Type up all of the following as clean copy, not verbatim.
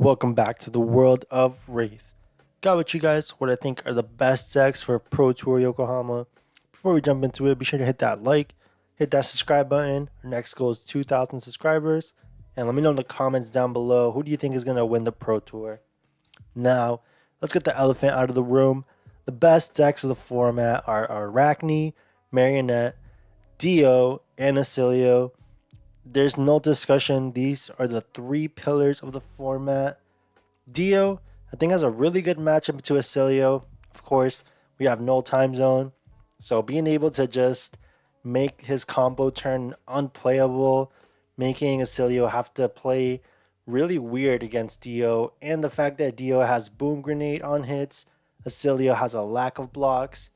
Welcome back to the world of Wraith. Got with you guys what I think are the best decks for Pro Tour Yokohama. Before we jump into it, be sure to hit that like, hit that subscribe button. Our next goal is 2,000 subscribers. And let me know in the comments down below, who do you think is going to win the Pro Tour? Now, let's get the elephant out of the room. The best decks of the format are Arachne, Marionette, Dio, and Acilio. There's no discussion. These are the three pillars of the format. Dio, I think, has a really good matchup to Acilio. Of course, we have no time zone. So being able to just make his combo turn unplayable, making Acilio have to play really weird against Dio, and the fact that Dio has Boom Grenade on hits, Acilio has a lack of blocks.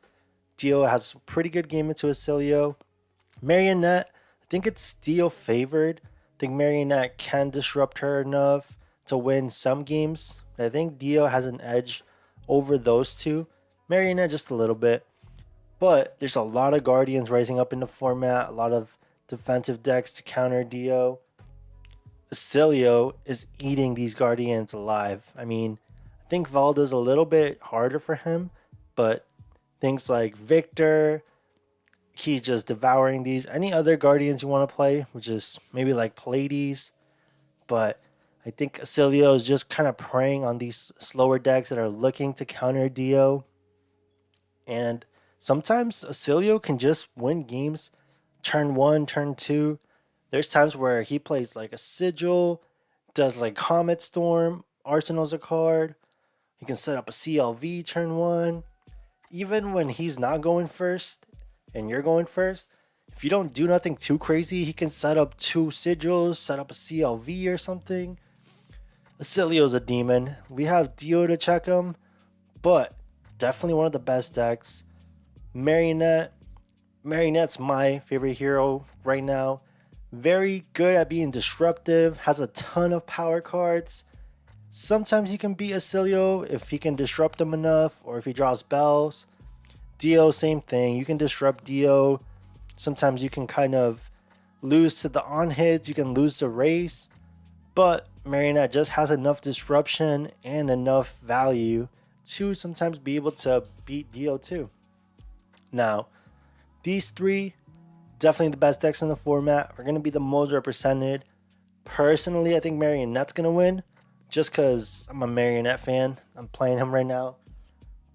Dio has a pretty good game into Acilio. Marionette, I think it's Dio favored. I think Marionette can disrupt her enough to win some games. I think Dio has an edge over those two. Marionette just a little bit. But there's a lot of Guardians rising up in the format, a lot of defensive decks to counter Dio. Acilio is eating these Guardians alive. I mean, I think Valda's a little bit harder for him, but things like Victor, he's just devouring these. Any other Guardians you want to play, which is maybe like Pleiades, but I think Acilio is just kind of preying on these slower decks that are looking to counter Dio. And sometimes Acilio can just win games turn one, turn two. There's times where he plays like a Sigil, does like Comet Storm, Arsenal's a card. He can set up a CLV turn one. Even when he's not going first and you're going first, if you don't do nothing too crazy, he can set up two Sigils, set up a CLV or something. Acilio's a demon. We have Dio to check him, but definitely one of the best decks. Marionette's my favorite hero right now. Very good at being disruptive, has a ton of power cards. Sometimes he can beat Acilio if he can disrupt him enough or if he draws bells. Dio, same thing. You can disrupt Dio. Sometimes you can kind of lose to the on hits, you can lose the race. But Marionette just has enough disruption and enough value to sometimes be able to beat Dio too. Now, these three, definitely the best decks in the format, are going to be the most represented. Personally, I think Marionette's going to win just because I'm a Marionette fan. I'm playing him right now.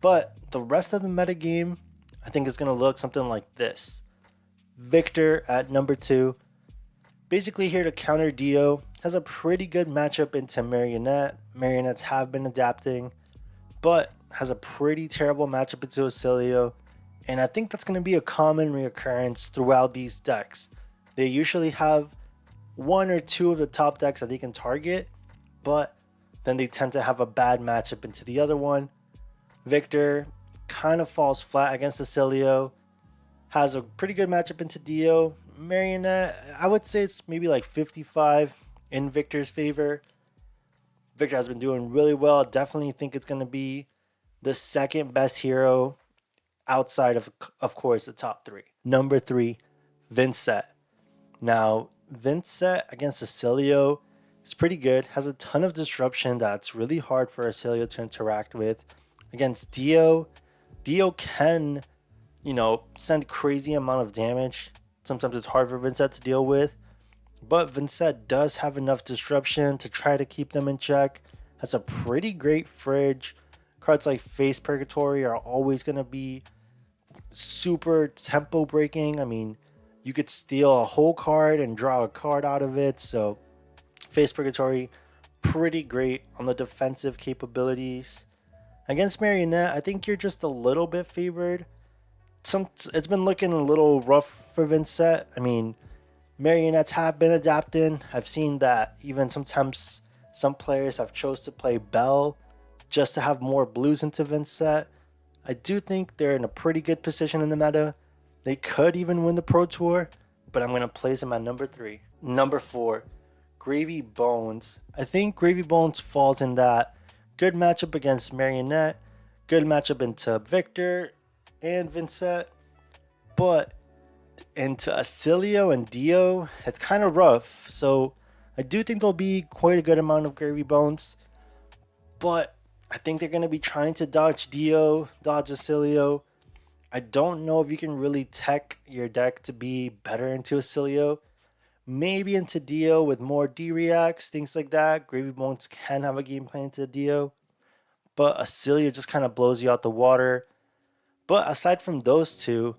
But the rest of the metagame, I think, is going to look something like this. Victor at number 2. Basically here to counter Dio. Has a pretty good matchup into Marionette. Marionettes have been adapting. But has a pretty terrible matchup into Acilio. And I think that's going to be a common reoccurrence throughout these decks. They usually have one or two of the top decks that they can target. But then they tend to have a bad matchup into the other one. Victor kind of falls flat against Acilio. Has a pretty good matchup into Dio. Marionette, I would say it's maybe like 55 in Victor's favor. Victor has been doing really well. Definitely think it's going to be the second best hero outside of course, the top 3. Number 3, Vynnset. Now, Vynnset against Acilio is pretty good. Has a ton of disruption that's really hard for Acilio to interact with. Against Dio can, send crazy amount of damage. Sometimes it's hard for Vynnset to deal with. But Vynnset does have enough disruption to try to keep them in check. Has a pretty great fridge. Cards like Face Purgatory are always going to be super tempo breaking. I mean, you could steal a whole card and draw a card out of it. So Face Purgatory, pretty great on the defensive capabilities. Against Marionette, I think you're just a little bit favored. It's been looking a little rough for Vynnset. I mean, Marionettes have been adapting. I've seen that even sometimes some players have chose to play Bell just to have more blues into Vynnset. I do think they're in a pretty good position in the meta. They could even win the Pro Tour, but I'm going to place them at number 3. Number 4, Gravy Bones. I think Gravy Bones falls in that good matchup against Marionette, good matchup into Victor and Vynnset, but into Acilio and Dio, it's kind of rough. So I do think there'll be quite a good amount of Gravy Bones. but I think they're going to be trying to dodge Dio, dodge Acilio. I don't know if you can really tech your deck to be better into Acilio. Maybe into Dio with more D-reacts, things like that. Gravy Bones can have a game plan into Dio. But Acilio just kind of blows you out the water. But aside from those two,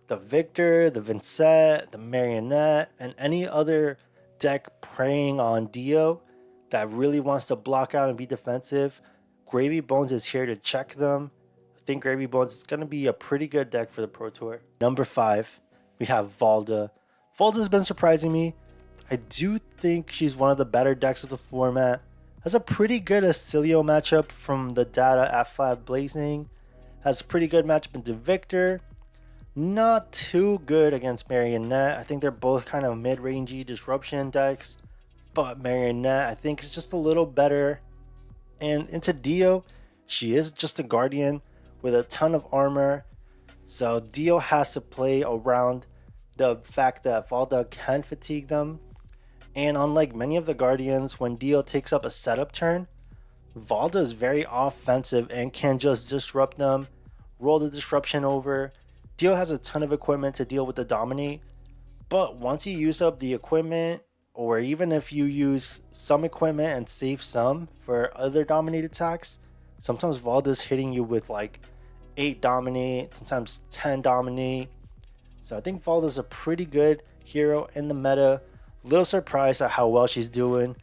the Victor, the Vynnset, the Marionette, and any other deck preying on Dio that really wants to block out and be defensive, Gravy Bones is here to check them. I think Gravy Bones is going to be a pretty good deck for the Pro Tour. Number 5, we have Valda. Valda's been surprising me. I do think she's one of the better decks of the format. Has a pretty good Acilio matchup from the data at Flat Blazing. Has a pretty good matchup into Victor. Not too good against Marionette. I think they're both kind of mid-rangey disruption decks. But Marionette, I think, is just a little better. And into Dio, she is just a Guardian with a ton of armor. So Dio has to play around the fact that Valda can fatigue them. And unlike many of the Guardians, when Dio takes up a setup turn, Valda is very offensive and can just disrupt them, roll the disruption over. Dio has a ton of equipment to deal with the Dominate, but once you use up the equipment, or even if you use some equipment and save some for other Dominate attacks, sometimes Valda's hitting you with like 8 Dominate, sometimes 10 Dominate. So I think Valda's a pretty good hero in the meta. Little surprised at how well she's doing,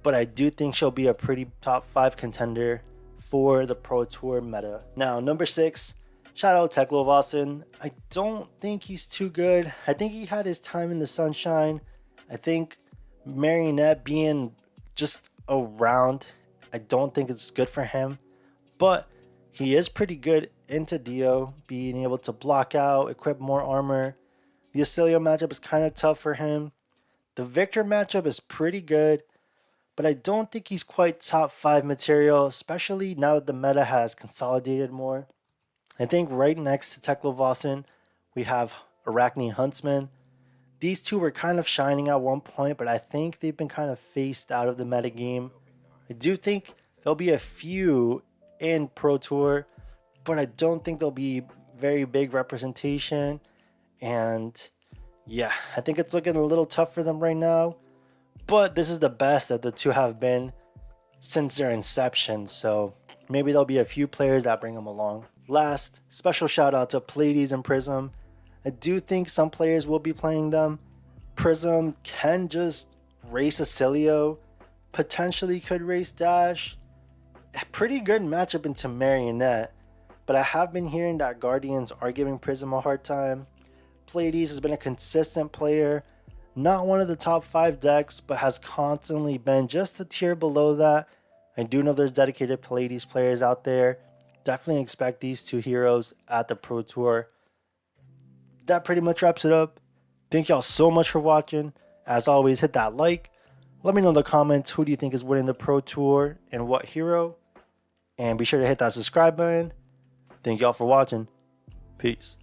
but I do think she'll be a pretty top 5 contender for the Pro Tour meta. Now, number 6, shout out Teklovasen. I don't think he's too good. I think he had his time in the sunshine. I think Marionette being just around, I don't think it's good for him, but he is pretty good into Dio, being able to block out, equip more armor. The Acilio matchup is kind of tough for him. The Victor matchup is pretty good, but I don't think he's quite top 5 material, especially now that the meta has consolidated more. I think right next to Teklovasen, we have Arachne Huntsman. These two were kind of shining at one point, but I think they've been kind of phased out of the metagame. I do think there'll be a few in Pro Tour, but I don't think there'll be very big representation. And yeah, I think it's looking a little tough for them right now. But this is the best that the two have been since their inception. So maybe there'll be a few players that bring them along. Last, special shout out to Pleiades and Prism. I do think some players will be playing them. Prism can just race Acilio. Potentially could race Dash. A pretty good matchup into Marionette. But I have been hearing that Guardians are giving Prism a hard time. Pleiades has been a consistent player. Not one of the top 5 decks, but has constantly been just a tier below that. I do know there's dedicated Pleiades players out there. Definitely expect these two heroes at the Pro Tour. That pretty much wraps it up. Thank y'all so much for watching. As always, hit that like. Let me know in the comments who do you think is winning the Pro Tour and what hero. And be sure to hit that subscribe button. Thank y'all for watching. Peace.